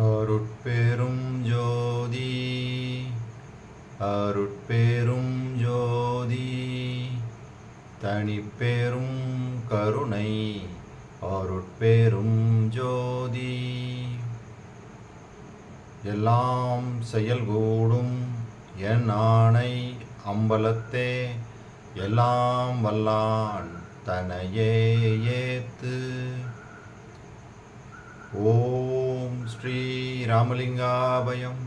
அருட்பெரும் ஜோதி அருட்பெரும் ஜோதி தனிப்பெரும் கருணை அருட்பெரும் ஜோதி எல்லாம் செயல்கூடும் என் ஆணை அம்பலத்தே எல்லாம் வல்லான் தனையே ஏத்து. ஓம் ஸ்ரீ ராமலிங்காபயம்.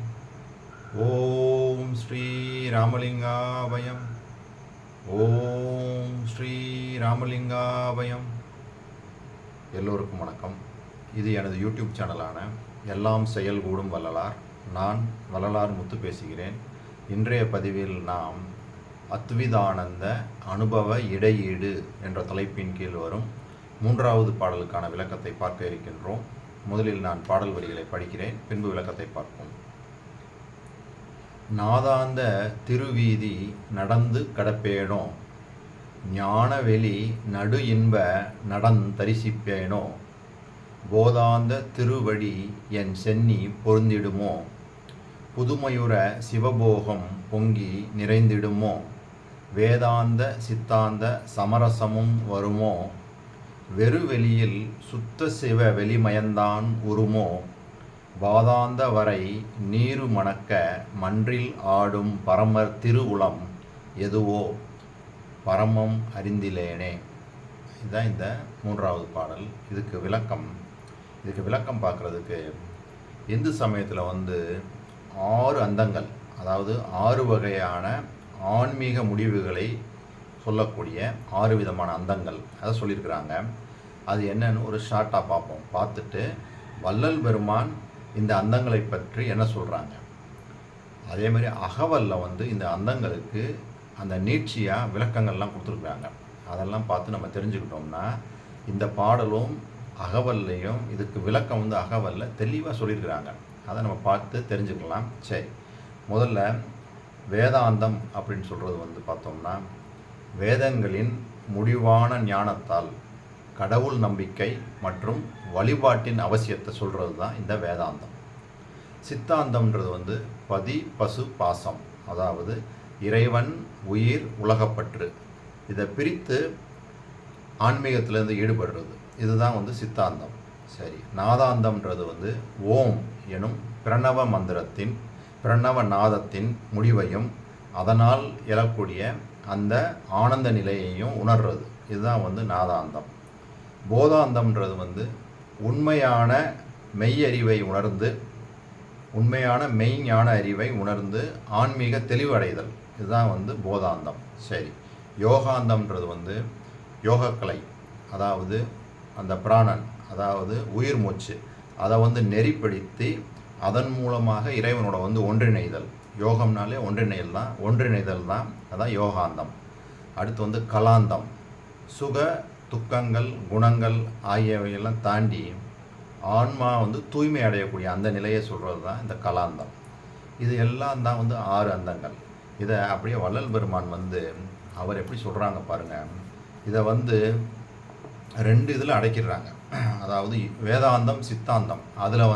ஓம் ஸ்ரீ ராமலிங்காபயம். ஓம் ஸ்ரீ ராமலிங்காபயம். எல்லோருக்கும் வணக்கம். இது எனது யூடியூப் சேனலான எல்லாம் செயல்கூடும் வள்ளலார். நான் வள்ளலார் முத்து பேசுகிறேன். இன்றைய பதிவில் நாம் அத்விதானந்த அனுபவ இடையீடு என்ற தலைப்பின் கீழ் வரும் 3வது பாடலுக்கான விளக்கத்தை பார்க்க இருக்கின்றோம். முதலில் நான் பாடல் வரிகளை படிக்கிறேன், பின்பு விளக்கத்தை பார்ப்போம். நாதாந்த திருவீதி நடந்து கடப்பேனோ, ஞானவெளி நடு இன்ப நடந்தரிசிப்பேனோ, போதாந்த திருவடி என் சென்னி பொருந்திடுமோ, புதுமையுற சிவபோகம் பொங்கி நிறைந்திடுமோ, வேதாந்த சித்தாந்த சமரசமும் வருமோ, வெறுவெளியில் சுத்த சிவ வெளிமயந்தான் உருமோ, வாதாந்த வரை நீரு மணக்க மன்றில் ஆடும் பரமர் திருவுளம் எதுவோ பரமம் அறிந்திலேனே. இதுதான் இந்த 3வது பாடல். இதுக்கு விளக்கம் பார்க்குறதுக்கு இந்து சமயத்தில் 6 அந்தங்கள், அதாவது 6 வகையான ஆன்மீக முடிவுகளை சொல்லக்கூடிய 6 விதமான அந்தங்கள் அதை சொல்லியிருக்கிறாங்க. அது என்னன்னு ஒரு ஷார்ட்டாக பார்ப்போம். பார்த்துட்டு வள்ளல் பெருமான் இந்த அந்தங்களை பற்றி என்ன சொல்கிறாங்க, அதே மாதிரி அகவல்ல இந்த அந்தங்களுக்கு அந்த நீட்சியாக விளக்கங்கள்லாம் கொடுத்துருக்குறாங்க. அதெல்லாம் பார்த்து நம்ம தெரிஞ்சுக்கிட்டோம்னா இந்த பாடலும் அகவல்லையும் இதுக்கு விளக்கம் அகவல்ல தெளிவாக சொல்லியிருக்கிறாங்க. அதை நம்ம பார்த்து தெரிஞ்சுக்கலாம். சரி, முதல்ல வேதாந்தம் அப்படின்னு சொல்கிறது பார்த்தோம்னா, வேதங்களின் முடிவான ஞானத்தால் கடவுள் நம்பிக்கை மற்றும் வழிபாட்டின் அவசியத்தை சொல்கிறது தான் இந்த வேதாந்தம். சித்தாந்தம்ன்றது பதி பசு பாசம், அதாவது இறைவன் உயிர் உலகப்பற்று, இதை பிரித்து ஆன்மீகத்திலேருந்து ஈடுபடுறது, இதுதான் சித்தாந்தம். சரி, நாதாந்தம்ன்றது ஓம் எனும் பிரணவ மந்திரத்தின் பிரணவ நாதத்தின் முடிவையும் அதனால் எழக்கூடிய அந்த ஆனந்த நிலையையும் உணர்றது, இதுதான் நாதாந்தம். போதாந்தம்ன்றது உண்மையான மெய்யறிவை உணர்ந்து, உண்மையான மெய்ஞான அறிவை உணர்ந்து ஆன்மீக தெளிவடைதல், இதுதான் போதாந்தம். சரி, யோகாந்தம்ன்றது யோகக்கலை, அதாவது அந்த பிராணன், அதாவது உயிர் மூச்சு, அதை நெறிப்படுத்தி அதன் மூலமாக இறைவனோட ஒன்றிணைதல். யோகம்னாலே ஒன்றிணைதல் தான், அதான் யோகாந்தம். அடுத்து கலாந்தம், சுக துக்கங்கள் குணங்கள் ஆகியவையெல்லாம் தாண்டி ஆன்மா தூய்மை அடையக்கூடிய அந்த நிலையை சொல்கிறது தான் இந்த கலாந்தம். இது எல்லாம் தான் 6 அந்தங்கள். இதை அப்படியே வள்ளல் பெருமான் அவர் எப்படி சொல்கிறாங்க பாருங்கள். இதை 2 இதில் அடைக்கிறாங்க. அதாவது வேதாந்தம் சித்தாந்தம், அதில்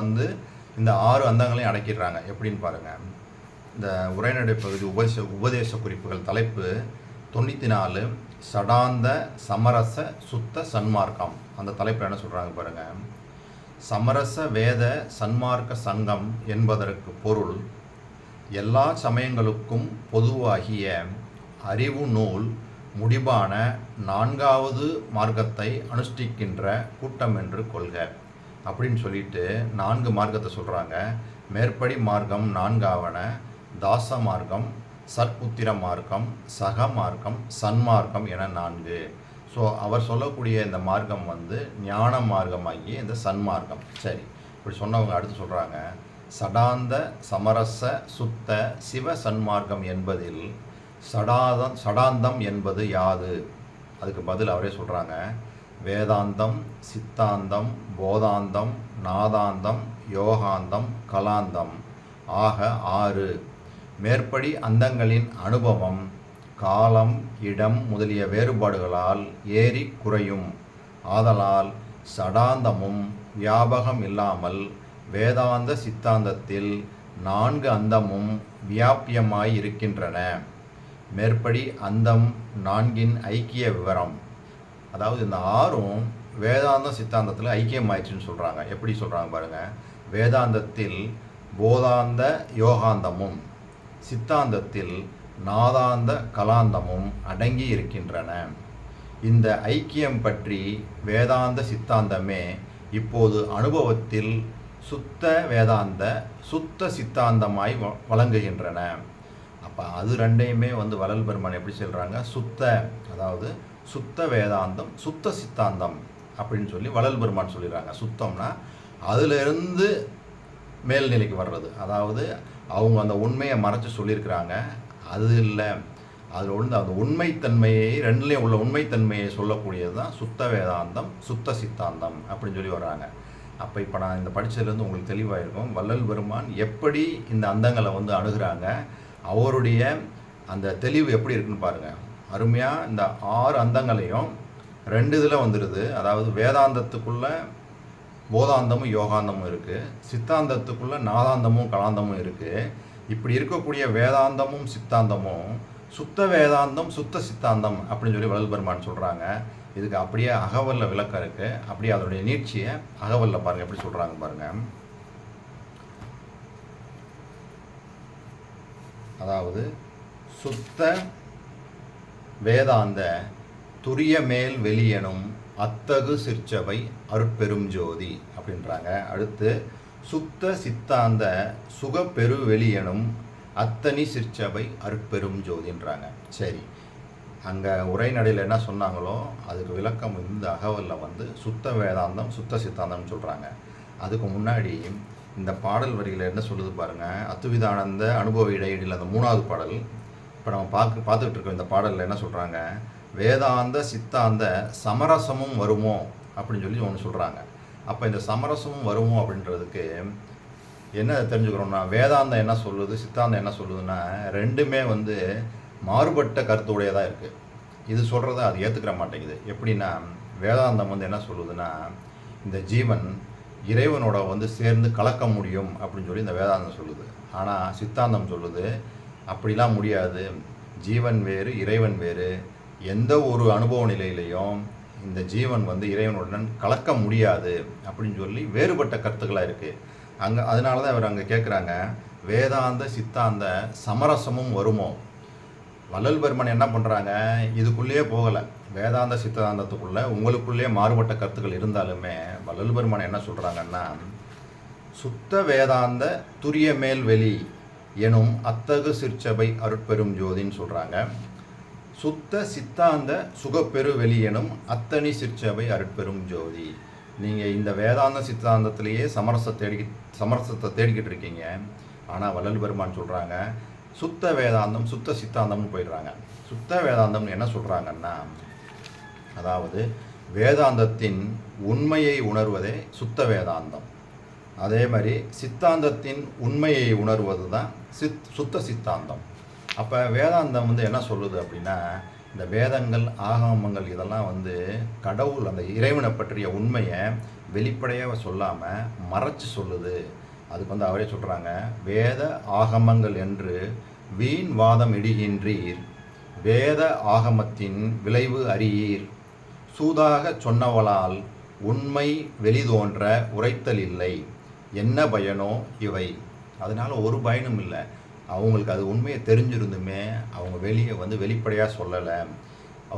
இந்த 6 அந்தங்களையும் அடைக்கிறாங்க. எப்படின்னு பாருங்கள். இந்த உரைநடை பகுதி உபதேச குறிப்புகள் தலைப்பு 94 சடாந்த சமரச சுத்த சன்மார்க்கம். அந்த தலைப்பு என்ன சொல்கிறாங்க பாருங்கள். சமரச வேத சன்மார்க்க சங்கம் என்பதற்கு பொருள் எல்லா சமயங்களுக்கும் பொதுவாகிய அறிவு நூல் முடிவான 4வது மார்க்கத்தை அனுஷ்டிக்கின்ற கூட்டம் என்று கொள்க அப்படின்னு சொல்லிட்டு 4 மார்க்கத்தை சொல்கிறாங்க. மேற்படி மார்க்கம் 4ஆவன தாச மார்க்கம், சற்புத்திர மார்க்கம், சக மார்க்கம், சன்மார்க்கம் என 4. ஸோ அவர் சொல்லக்கூடிய இந்த மார்க்கம் ஞான மார்க்கமாகிய இந்த சன்மார்க்கம். சரி, இப்படி சொன்னவங்க அடுத்து சொல்கிறாங்க, சடாந்த சமரச சுத்த சிவ சன்மார்க்கம் என்பதில் சடாந்தம் என்பது யாது? அதுக்கு பதில் அவரே சொல்கிறாங்க, வேதாந்தம் சித்தாந்தம் போதாந்தம் நாதாந்தம் யோகாந்தம் கலாந்தம் ஆக 6. மேற்படி அந்தங்களின் அனுபவம் காலம் இடம் முதலிய வேறுபாடுகளால் ஏறி குறையும். ஆதலால் சடாந்தமும் வியாபகம் இல்லாமல் வேதாந்த சித்தாந்தத்தில் 4 அந்தமும் வியாபியமாய் இருக்கின்றன. மேற்படி அந்தம் 4இன் ஐக்கிய விவரம். அதாவது இந்த 6ம் வேதாந்த சித்தாந்தத்தில் ஐக்கியமாயிடுச்சுன்னு சொல்கிறாங்க. எப்படி சொல்கிறாங்க பாருங்கள். வேதாந்தத்தில் போதாந்த யோகாந்தமும் சித்தாந்தத்தில் நாதாந்த கலாந்தமும் அடங்கி இருக்கின்றன. இந்த ஐக்கியம் பற்றி வேதாந்த சித்தாந்தமே இப்போது அனுபவத்தில் சுத்த வேதாந்த சுத்த சித்தாந்தமாய் வழங்குகின்றன. அப்போ அது ரெண்டையுமே வள்ளல் பெருமான் எப்படி சொல்கிறாங்க, சுத்த, அதாவது சுத்த வேதாந்தம் சுத்த சித்தாந்தம் அப்படின்னு சொல்லி வள்ளல் பெருமான் சொல்லிடுறாங்க. சுத்தம்னா அதிலிருந்து மேல்நிலைக்கு வர்றது, அதாவது அவங்க அந்த உண்மையை மறைச்சி சொல்லியிருக்கிறாங்க. அது இல்லை, அதில் அந்த உண்மைத்தன்மையை, ரெண்டுலேயும் உள்ள உண்மைத்தன்மையை சொல்லக்கூடியது தான் சுத்த வேதாந்தம் சுத்த சித்தாந்தம் அப்படின்னு சொல்லி வர்றாங்க. அப்போ இப்போ நான் இந்த படித்ததுலேருந்து உங்களுக்கு தெளிவாக இருக்கும் வள்ளல் பெருமான் எப்படி இந்த அந்தங்களை அணுகிறாங்க, அவருடைய அந்த தெளிவு எப்படி இருக்குன்னு பாருங்கள். அருமையாக இந்த 6 அந்தங்களையும் 2 இதில் வந்துடுது. அதாவது வேதாந்தத்துக்குள்ளே போதாந்தமும் யோகாந்தமும் இருக்குது, சித்தாந்தத்துக்குள்ளே நாதாந்தமும் கலாந்தமும் இருக்குது. இப்படி இருக்கக்கூடிய வேதாந்தமும் சித்தாந்தமும் சுத்த வேதாந்தம் சுத்த சித்தாந்தம் அப்படின்னு சொல்லி வள்ளல் பெருமான் சொல்கிறாங்க. இதுக்கு அப்படியே அகவல்ல விளக்கம் இருக்குது. அப்படியே அதனுடைய நீட்சியை அகவல்ல பாருங்கள் எப்படி சொல்கிறாங்க பாருங்கள். அதாவது சுத்த வேதாந்த துரிய மேல் வெளியெனும் அத்தகு சிற்சபை அருட்பெரும் ஜோதி அப்படின்றாங்க. அடுத்து சுத்த சித்தாந்த சுகப்பெரு வெளியெனும் அத்தனி சிற்சபை அருட்பெரும் ஜோதின்றாங்க. சரி, அங்கே உரைநடையில் என்ன சொன்னாங்களோ அதுக்கு விளக்கம் இந்த அகவலில் சுத்த வேதாந்தம் சுத்த சித்தாந்தம்னு சொல்கிறாங்க. அதுக்கு முன்னாடி இந்த பாடல் வரியில் என்ன சொல்லுது பாருங்கள். அத்துவிதானந்த அனுபவ இடையிடையில் அந்த 3வது பாடல் இப்போ நம்ம பார்த்துக்கிட்டு இருக்கோம். இந்த பாடலில் என்ன சொல்கிறாங்க, வேதாந்த சித்தாந்த சமரசமும் வருமோ அப்படின்னு சொல்லி ஒன்று சொல்கிறாங்க. அப்போ இந்த சமரசமும் வருமோ அப்படின்றதுக்கு என்ன தெரிஞ்சுக்கிறோம்னா, வேதாந்தம் என்ன சொல்லுது, சித்தாந்தம் என்ன சொல்லுதுன்னா, ரெண்டுமே மாறுபட்ட கருத்துடையதாக இருக்குது. இது சொல்கிறத அது ஏற்றுக்கிற மாட்டேங்குது. எப்படின்னா, வேதாந்தம் என்ன சொல்லுதுன்னா, இந்த ஜீவன் இறைவனோட சேர்ந்து கலக்க முடியும் அப்படின்னு சொல்லி இந்த வேதாந்தம் சொல்லுது. ஆனால் சித்தாந்தம் சொல்லுது அப்படிலாம் முடியாது, ஜீவன் வேறு இறைவன் வேறு, எந்த ஒரு அனுபவ நிலையிலையும் இந்த ஜீவன் இறைவனுடன் கலக்க முடியாது அப்படின்னு சொல்லி வேறுபட்ட கருத்துக்களாக இருக்குது. அதனால தான் அவர் அங்கே கேட்குறாங்க, வேதாந்த சித்தாந்த சமரசமும் வருமோ. வள்ளல் பெருமான் என்ன பண்ணுறாங்க, இதுக்குள்ளேயே போகலை, வேதாந்த சித்தாந்தத்துக்குள்ளே உங்களுக்குள்ளேயே மாறுபட்ட கருத்துக்கள் இருந்தாலுமே வள்ளல் பெருமான் என்ன சொல்கிறாங்கன்னா, சுத்த வேதாந்த துரிய மேல் வெளி எனும் அத்தகு சிற்சபை அருட்பெரும் ஜோதின்னு சொல்கிறாங்க. சுத்த சித்தாந்த சுகப்பெரு வெளி எனும் அத்தனி சிற்சபை அருட்பெரும் ஜோதி. நீங்கள் இந்த வேதாந்த சித்தாந்தத்திலேயே சமரசத்தை தேடிக்கிட்டு இருக்கீங்க. ஆனால் வள்ளல் பெருமான் சொல்கிறாங்க, சுத்த வேதாந்தம் சுத்த சித்தாந்தம்னு போயிடுறாங்க. சுத்த வேதாந்தம்னு என்ன சொல்கிறாங்கன்னா, அதாவது வேதாந்தத்தின் உண்மையை உணர்வதே சுத்த வேதாந்தம். அதே மாதிரி சித்தாந்தத்தின் உண்மையை உணர்வது தான் சுத்த சித்தாந்தம். அப்போ வேதாந்தம் என்ன சொல்லுது அப்படின்னா, இந்த வேதங்கள் ஆகமங்கள் இதெல்லாம் கடவுள் அந்த இறைவனை பற்றிய உண்மையை வெளிப்படையாக சொல்லாமல் மறைச்சு சொல்லுது. அதுக்கு அவரே சொல்கிறாங்க, வேத ஆகமங்கள் என்று வீண் வாதம் இடுகின்றீர், வேத ஆகமத்தின் விளைவு அறியீர், சூதாக சொன்னவளால் உண்மை வெளிதோன்ற உரைத்தல் இல்லை, என்ன பயனோ இவை. அதனால் ஒரு பயனும் இல்லை. அவங்களுக்கு அது உண்மையை தெரிஞ்சிருந்துமே அவங்க வெளியே வெளிப்படையாக சொல்லலை,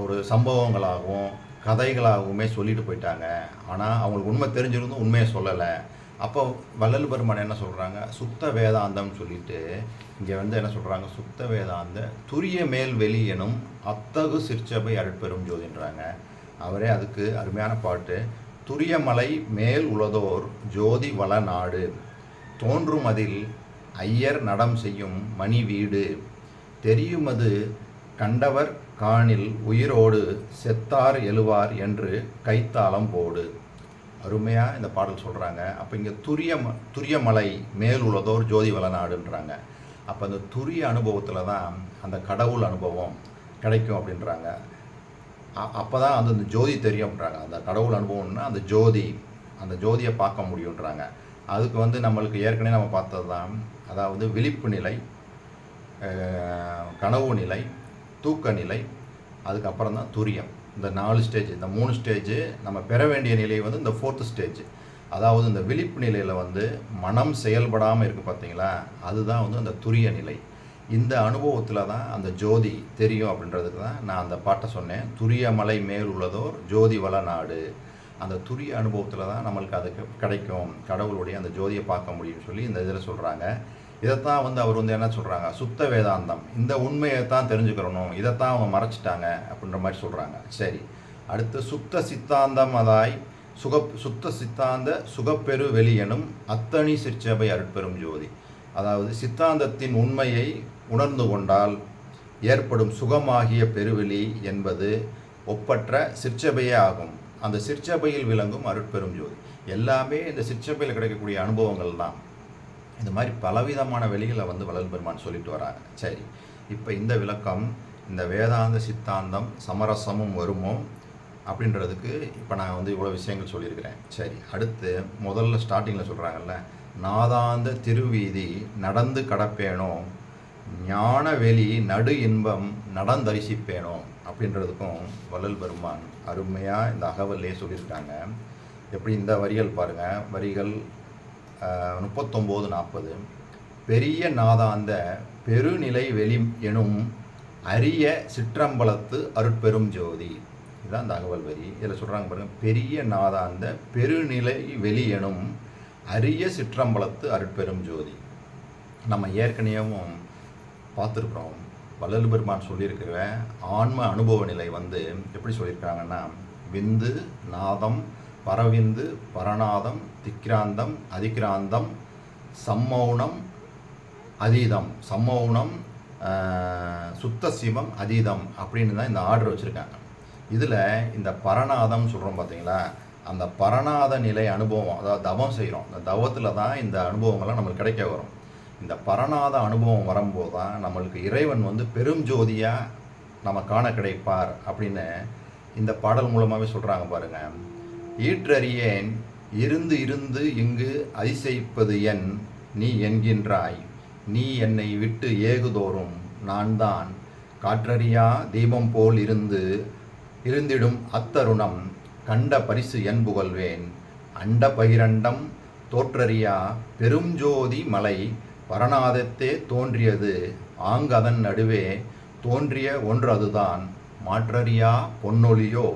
ஒரு சம்பவங்களாகவும் கதைகளாகவுமே சொல்லிட்டு போயிட்டாங்க. ஆனால் அவங்களுக்கு உண்மை தெரிஞ்சிருந்தும் உண்மையை சொல்லலை. அப்போ வள்ளல் பெருமான் என்ன சொல்கிறாங்க, சுத்த வேதாந்தம்னு சொல்லிட்டு இங்கே என்ன சொல்கிறாங்க, சுத்த வேதாந்த துரிய மேல் வெளி எனும் அத்தகு சிற்சபை அருட்பெரும் ஜோதின்றாங்க. அவரே அதுக்கு அருமையான பாட்டு, துரியமலை மேல் உளதோர் ஜோதி வள நாடு, தோன்றும் அதில் ஐயர் நடம் செய்யும் மணி வீடு, தெரியுமது கண்டவர் காணில் உயிரோடு செத்தார் எழுவார் என்று கைத்தாளம் போடு. அருமையாக இந்த பாடல் சொல்கிறாங்க. அப்போ இங்கே துரியமலை மேல் உளதோர் ஜோதி வளநாடுன்றாங்க. அப்போ அந்த துரிய அனுபவத்தில் தான் அந்த கடவுள் அனுபவம் கிடைக்கும் அப்படின்றாங்க. அப்போ தான் அந்த ஜோதி தெரியும் அப்படின்றாங்க. அந்த கடவுள் அனுபவம்னா அந்த ஜோதியை பார்க்க முடியுன்றாங்க. அதுக்கு வந்து நம்மளுக்கு ஏற்கனவே நம்ம பார்த்தது தான். அதாவது விழிப்பு நிலை, கனவு நிலை, தூக்க நிலை, அதுக்கப்புறம் தான் துரியம். இந்த 4 ஸ்டேஜ், இந்த 3 ஸ்டேஜ் நம்ம பெற வேண்டிய நிலை வந்து இந்த 4th ஸ்டேஜ். அதாவது இந்த விழிப்பு நிலையில் வந்து மனம் செயல்படாமல் இருக்குது பார்த்தீங்களா, அதுதான் வந்து அந்த துரிய நிலை. இந்த அனுபவத்தில் தான் அந்த ஜோதி தெரியும் அப்படின்றதுக்கு தான் நான் அந்த பாட்டை சொன்னேன். துரிய மலை மேல் உள்ளதோர் ஜோதி வள நாடு. அந்த துரிய அனுபவத்தில் தான் நம்மளுக்கு அதுக்கு கிடைக்கும், கடவுளுடைய அந்த ஜோதியை பார்க்க முடியும்னு சொல்லி இந்த இதில் சொல்கிறாங்க. இதைத்தான் வந்து அவர் வந்து என்ன சொல்கிறாங்க, சுத்த வேதாந்தம், இந்த உண்மையை தான் தெரிஞ்சுக்கிறணும், இதைத்தான் அவங்க மறைச்சிட்டாங்க அப்படின்ற மாதிரி சொல்கிறாங்க. சரி, அடுத்து சுத்த சித்தாந்தம் அதாய் சுத்த சித்தாந்த சுகப்பெரு வெளியெனும் அத்தனி சிற்சபை அருட்பெரும் ஜோதி. அதாவது சித்தாந்தத்தின் உண்மையை உணர்ந்து கொண்டால் ஏற்படும் சுகமாகிய பெருவெளி என்பது ஒப்பற்ற சிற்சபையே ஆகும். அந்த சிற்சபையில் விளங்கும் அருட்பெரும் ஜோதி எல்லாமே இந்த சிற்சபையில் கிடைக்கக்கூடிய அனுபவங்கள் தான். இந்த மாதிரி பலவிதமான வெளிகளை வந்து வள்ளல் பெருமான் சொல்லிட்டு வராங்க. சரி, இப்போ இந்த விளக்கம், இந்த வேதாந்த சித்தாந்தம் சமரசமும் வருமோ அப்படின்றதுக்கு இப்போ நான் வந்து இவ்வளோ விஷயங்கள் சொல்லியிருக்கிறேன். சரி, அடுத்து முதல்ல ஸ்டார்டிங்கில் சொல்கிறாங்கல்ல, நாதாந்த திருவீதி நடந்து கடப்பேனோ, ஞான வெளி நடு இன்பம் நடந்தரிசிப்பேனோ அப்படின்றதுக்கும் வள்ளல் பெருமான் அருமையாக இந்த அகவல்லே சொல்லியிருக்காங்க. எப்படி இந்த வரிகள் பாருங்கள், வரிகள் 39-40. பெரிய நாதாந்த பெருநிலை வெளி எனும் அரிய சிற்றம்பலத்து அருட்பெரும் ஜோதி. இதுதான் இந்த அகவல் வரி. இதில் சொல்கிறாங்க பாருங்கள், பெரிய நாதாந்த பெருநிலை வெளி எனும் அரிய சிற்றம்பலத்து அருட்பெரும் ஜோதி. நம்ம ஏற்கனவேவும் பார்த்துருக்குறோம். வள்ளல் பெருமான் சொல்லியிருக்கிற ஆன்ம அனுபவ நிலை வந்து எப்படி சொல்லியிருக்காங்கன்னா, விந்து நாதம் பரவிந்து பரநாதம் திக்ராந்தம் அதிக்ராந்தம் சம்மௌனம் அதீதம், சம்மௌனம் சுத்த சிவம் அதீதம் அப்படின்னு தான் இந்த ஆர்டர் வச்சுருக்காங்க. இதில் இந்த பரநாதம் சொல்கிறோம் பார்த்தீங்களா, அந்த பரநாத நிலை அனுபவம், அதாவது தவம் செய்கிறோம், அந்த தவத்தில் தான் இந்த அனுபவங்கள்லாம் நம்மளுக்கு கிடைக்க வரும். இந்த பரநாத அனுபவம் வரும்போது தான் நம்மளுக்கு இறைவன் வந்து பெரும் ஜோதியாக நம்ம காண கிடைப்பார் அப்படின்னு இந்த பாடல் மூலமாகவே சொல்கிறாங்க பாருங்கள். ஈற்றறியேன் இருந்து இருந்து இங்கு அதிசயிப்பது என் நீ என்கின்றாய், நீ என்னை விட்டு ஏகுதோறும் நான் தான் காற்றறியா தீபம் போல் இருந்திடும் அத்தருணம் கண்ட பரிசு என் புகழ்வேன், அண்ட பகிரண்டம் தோற்றறியா பெருஞ்சோதி மலை பரநாதத்தே தோன்றியது ஆங்கதன் நடுவே தோன்றிய ஒன்று அதுதான் மாற்றறியா பொன்னொழியோ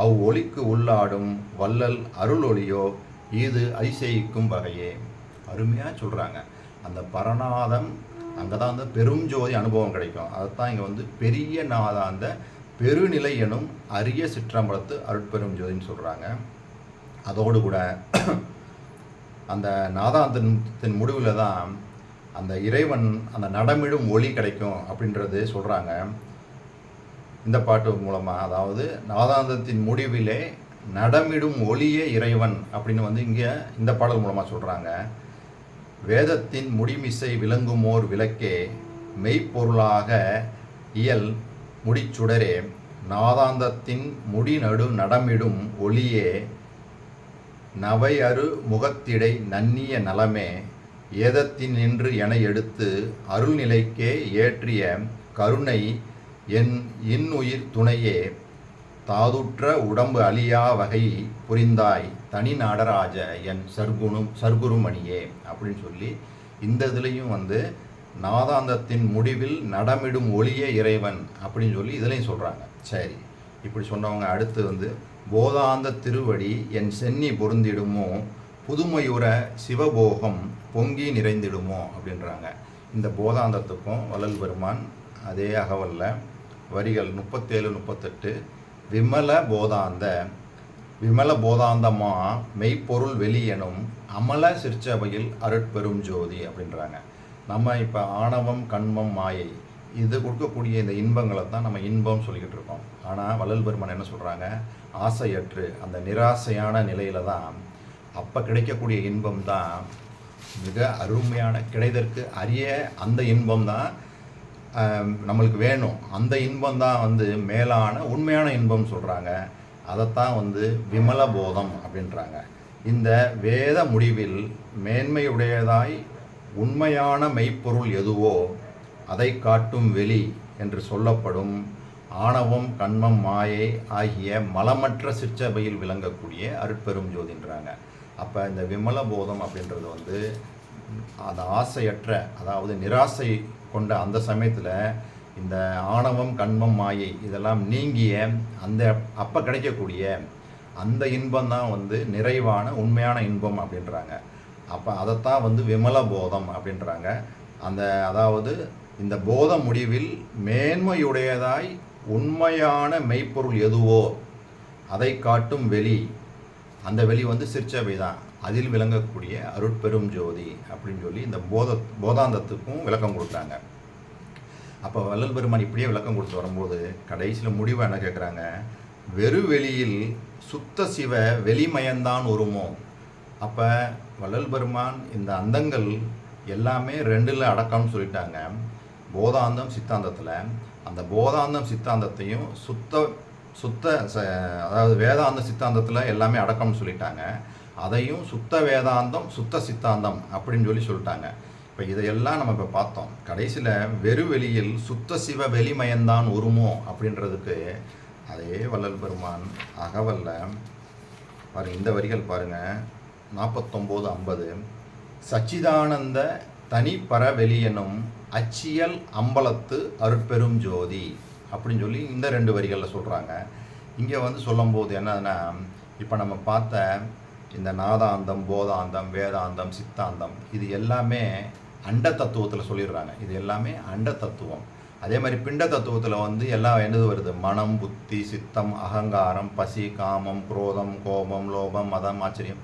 அவ் ஒளிக்கு உள்ளாடும் வள்ளல் அருள் ஒளியோ இது அதிசயிக்கும் வகையே. அருமையாக சொல்கிறாங்க. அந்த பரநாதம் அங்கே தான் அந்த பெரும் ஜோதி அனுபவம் கிடைக்கும். அதைத்தான் இங்கே வந்து பெரிய நாதாந்த பெருநிலை எனும் அரிய சிற்றம்பலத்து அருட்பெரும் ஜோதின்னு சொல்கிறாங்க. அதோடு கூட அந்த நாதாந்தத்தின் முடிவில் தான் அந்த இறைவன் அந்த நடமிடும் ஒளி கிடைக்கும் அப்படின்றது சொல்கிறாங்க இந்த பாட்டு மூலமாக. அதாவது நாதாந்தத்தின் முடிவிலே நடமிடும் ஒளியே இறைவன் அப்படின்னு வந்து இங்கே இந்த பாடல் மூலமாக சொல்கிறாங்க. வேதத்தின் முடிமிசை விளங்குமோர் விளக்கே மெய்ப்பொருளாக இயல் முடிச்சுடரே நாதாந்தத்தின் முடிநடு நடமிடும் ஒளியே நவை அரு முகத்திடை நன்னிய நலமே ஏதத்தின் நின்று என எடுத்து அருள்நிலைக்கே ஏற்றிய கருணை என் இன்னுயிர் துணையே தாதுற்ற உடம்பு அழியா வகை புரிந்தாய் தனி நாடராஜ என் சர்க்குருமணியே அப்படின்னு சொல்லி இந்த இதுலேயும் வந்து நாதாந்தத்தின் முடிவில் நடமிடும் ஒளியே இறைவன் அப்படின்னு சொல்லி இதுலேயும் சொல்கிறாங்க. சரி, இப்படி சொன்னவங்க அடுத்து வந்து போதாந்த திருவடி என் சென்னி பொருந்திடுமோ புதுமையுற சிவபோகம் பொங்கி நிறைந்திடுமோ அப்படின்றாங்க. இந்த போதாந்தத்துக்கும் வள்ளல் பெருமான் அதே அகவல்ல வரிகள் 37-38 விமல போதாந்தமா மெய்ப்பொருள் வெளியெனும் அமல சிற்சபையில் அருட்பெரும் ஜோதி அப்படின்றாங்க. நம்ம இப்போ ஆணவம் கண்மம் மாயை இது கொடுக்கக்கூடிய இந்த இன்பங்களை தான் நம்ம இன்பம் சொல்லிக்கிட்டு இருக்கோம். ஆனால் வள்ளல் பெருமான் என்ன சொல்கிறாங்க, ஆசையற்று அந்த நிராசையான நிலையில் தான் அப்போ கிடைக்கக்கூடிய இன்பம் தான் மிக அருமையான, கிடைதற்கு அரிய அந்த இன்பம் தான் நம்மளுக்கு வேணும். அந்த இன்பம் தான் வந்து மேலான உண்மையான இன்பம் சொல்கிறாங்க. அதைத்தான் வந்து விமல போதம் அப்படின்றாங்க. இந்த வேத முடிவில் மேன்மையுடையதாய் உண்மையான மெய்ப்பொருள் எதுவோ அதை காட்டும் வெளி என்று சொல்லப்படும் ஆணவம், கண்மம், மாயை ஆகிய மலமற்ற சிற்சபையில் விளங்கக்கூடிய அருட்பெரும் ஜோதின்றாங்க. அப்போ இந்த விமல போதம் அப்படின்றது வந்து அந்த ஆசையற்ற, அதாவது நிராசை கொண்ட அந்த சமயத்தில் இந்த ஆணவம், கண்மம், மாயை இதெல்லாம் நீங்கிய அந்த அப்போ கிடைக்கக்கூடிய அந்த இன்பம் தான் வந்து நிறைவான உண்மையான இன்பம் அப்படின்றாங்க. அப்போ அதைத்தான் வந்து விமல போதம் அப்படின்றாங்க. அந்த அதாவது இந்த போத முடிவில் மேன்மையுடையதாய் உண்மையான மெய்ப்பொருள் எதுவோ அதை காட்டும் வெளி, அந்த வெளி வந்து சிற்சபை தான், அதில் விளங்கக்கூடிய அருட்பெரும் ஜோதி அப்படின்னு சொல்லி இந்த போதாந்தத்துக்கும் விளக்கம் கொடுக்குறாங்க. அப்போ வள்ளல் பெருமான் இப்படியே விளக்கம் கொடுத்து வரும்போது கடைசியில் முடிவாக என்ன கேட்குறாங்க, வெறுவெளியில் சுத்த சிவ வெளிமயந்தான் உருமோ. அப்போ வள்ளல் பெருமான் இந்த அந்தங்கள் எல்லாமே ரெண்டில் அடக்கம்னு சொல்லிட்டாங்க. போதாந்தம், சித்தாந்தத்தில் அந்த போதாந்தம் சித்தாந்தத்தையும் சுத்த அதாவது வேதாந்த சித்தாந்தத்தில் எல்லாமே அடக்கம்னு சொல்லிட்டாங்க. அதையும் சுத்த வேதாந்தம், சுத்த சித்தாந்தம் அப்படின்னு சொல்லிட்டாங்க. இப்போ இதையெல்லாம் நம்ம இப்போ பார்த்தோம். கடைசியில் வெறுவெளியில் சுத்த சிவ வெளிமயந்தான் உருமோ அப்படின்றதுக்கு அதே வள்ளல் பெருமான் அகவல்ல பாருங்கள், இந்த வரிகள் பாருங்கள், 49:50 சச்சிதானந்த தனிப்பற வெளி எனும் அச்சியல் அம்பலத்து அருட்பெரும் ஜோதி அப்படின்னு சொல்லி இந்த 2 வரிகளில் சொல்கிறாங்க. இங்கே வந்து சொல்லும்போது என்னதுன்னா, இப்போ நம்ம பார்த்த இந்த நாதாந்தம், போதாந்தம், வேதாந்தம், சித்தாந்தம் இது எல்லாமே அண்ட தத்துவத்தில் சொல்லிடுறாங்க. இது எல்லாமே அண்ட தத்துவம். அதே மாதிரி பிண்ட தத்துவத்தில் வந்து எல்லாம் என்னது வருது, மனம், புத்தி, சித்தம், அகங்காரம், பசி, காமம், குரோதம், கோபம், லோபம், மதம், ஆச்சரியம்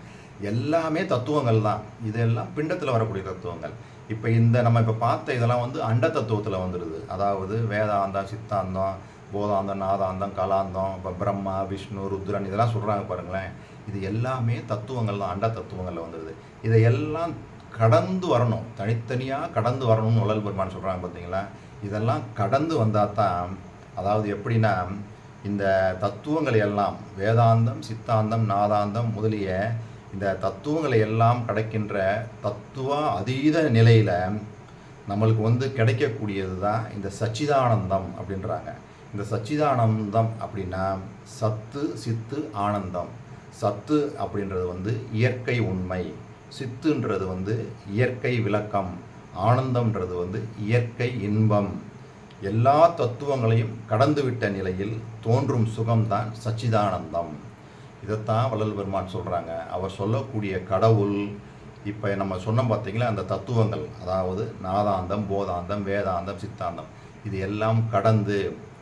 எல்லாமே தத்துவங்கள் தான். இதெல்லாம் பிண்டத்தில் வரக்கூடிய தத்துவங்கள். இப்போ இந்த நம்ம இப்போ பார்த்த இதெல்லாம் வந்து அண்ட தத்துவத்தில் வந்துடுது. அதாவது வேதாந்தம், சித்தாந்தம், போதாந்தம், நாதாந்தம், கலாந்தம், இப்போ பிரம்மா, விஷ்ணு, ருத்ரன் இதெல்லாம் சொல்கிறாங்க பாருங்களேன். இது எல்லாமே தத்துவங்கள் தான், அண்ட தத்துவங்களில் வந்துடுது. இதையெல்லாம் கடந்து வரணும், தனித்தனியாக கடந்து வரணும்னு வள்ளல் பெருமான் சொல்கிறாங்க பார்த்தீங்களா. இதெல்லாம் கடந்து வந்தால் தான், அதாவது எப்படின்னா இந்த தத்துவங்களை எல்லாம் வேதாந்தம், சித்தாந்தம், நாதாந்தம் முதலிய இந்த தத்துவங்களை எல்லாம் கிடைக்கின்ற தத்துவ அதீத நிலையில் நம்மளுக்கு வந்து கிடைக்கக்கூடியது தான் இந்த சச்சிதானந்தம் அப்படின்றாங்க. இந்த சச்சிதானந்தம் அப்படின்னா சத்து, சித்து, ஆனந்தம். சத்து அப்படின்றது வந்து இயற்கை உண்மை, சித்துன்றது வந்து இயற்கை விளக்கம், ஆனந்தம்ன்றது வந்து இயற்கை இன்பம். எல்லா தத்துவங்களையும் கடந்துவிட்ட நிலையில் தோன்றும் சுகம்தான் சச்சிதானந்தம். இதைத்தான் வள்ளல் பெருமான் சொல்கிறாங்க. அவர் சொல்லக்கூடிய கடவுள் இப்போ நம்ம சொன்னோம் பார்த்தீங்களா, அந்த தத்துவங்கள், அதாவது நாதாந்தம், போதாந்தம், வேதாந்தம், சித்தாந்தம் இது எல்லாம் கடந்து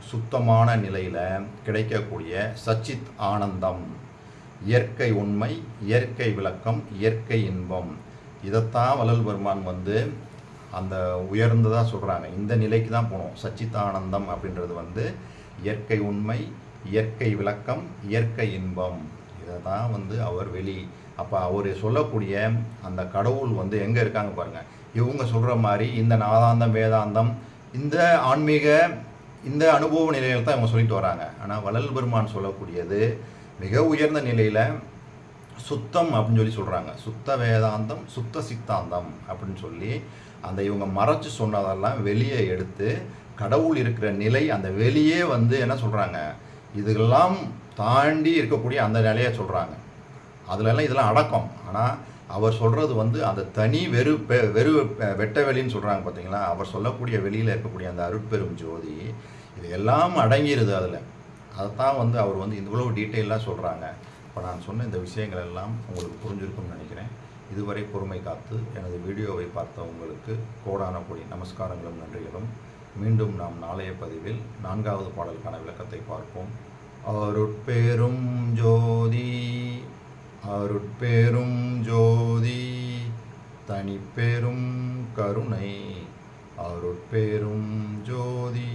சுத்தமான நிலையில் கிடைக்கக்கூடிய சச்சித் ஆனந்தம், இயற்கை உண்மை, இயற்கை விளக்கம், இயற்கை இன்பம். இதைத்தான் வள்ளல் பெருமான் வந்து அந்த உயர்ந்ததாக சொல்கிறாங்க. இந்த நிலைக்கு தான் போகணும். சச்சித்தானந்தம் அப்படின்றது வந்து இயற்கை உண்மை, இயற்கை விளக்கம், இயற்கை இன்பம். இதை தான் வந்து அவர் வெளி. அப்போ அவர் சொல்லக்கூடிய அந்த கடவுள் வந்து எங்கே இருக்காங்க பாருங்கள். இவங்க சொல்கிற மாதிரி இந்த நாதாந்தம், வேதாந்தம், இந்த ஆன்மீக இந்த அனுபவ நிலையில் தான் இவங்க சொல்லிட்டு வராங்க. ஆனால் வள்ளல் பெருமான் சொல்லக்கூடியது மிக உயர்ந்த நிலையில் சுத்தம் அப்படின்னு சொல்கிறாங்க. சுத்த வேதாந்தம், சுத்த சித்தாந்தம் அப்படின்னு சொல்லி அந்த இவங்க மறைச்சு சொன்னதெல்லாம் வெளியே எடுத்து கடவுள் இருக்கிற நிலை, அந்த வெளியே வந்து என்ன சொல்கிறாங்க, இதெல்லாம் தாண்டி இருக்கக்கூடிய அந்த நிலையை சொல்கிறாங்க. அதுலெல்லாம் இதெல்லாம் அடக்கம். ஆனால் அவர் சொல்கிறது வந்து அந்த தனி வெறு வெட்ட வெளின்னு சொல்கிறாங்க பார்த்தீங்களா. அவர் சொல்லக்கூடிய வெளியில் இருக்கக்கூடிய அந்த அருட்பெரும் ஜோதி இது எல்லாம் அடங்கிடுது அதில். அதைத்தான் வந்து அவர் வந்து இவ்வளோ டீட்டெயிலாக சொல்கிறாங்க. இப்போ நான் சொன்ன இந்த விஷயங்கள் எல்லாம் உங்களுக்கு புரிஞ்சிருக்கும்னு நினைக்கிறேன். இதுவரை பொறுமை காத்து எனது வீடியோவை பார்த்த உங்களுக்கு கோடான கோடி நமஸ்காரங்களும் நன்றிகளும். மீண்டும் நாம் நாளைய பதிவில் 4வது பாடலுக்கான விளக்கத்தை பார்ப்போம். அருட்பெரும் ஜோதி, அருட்பெரும் ஜோதி, தனிப்பெரும் கருணை, அருட்பெரும் ஜோதி.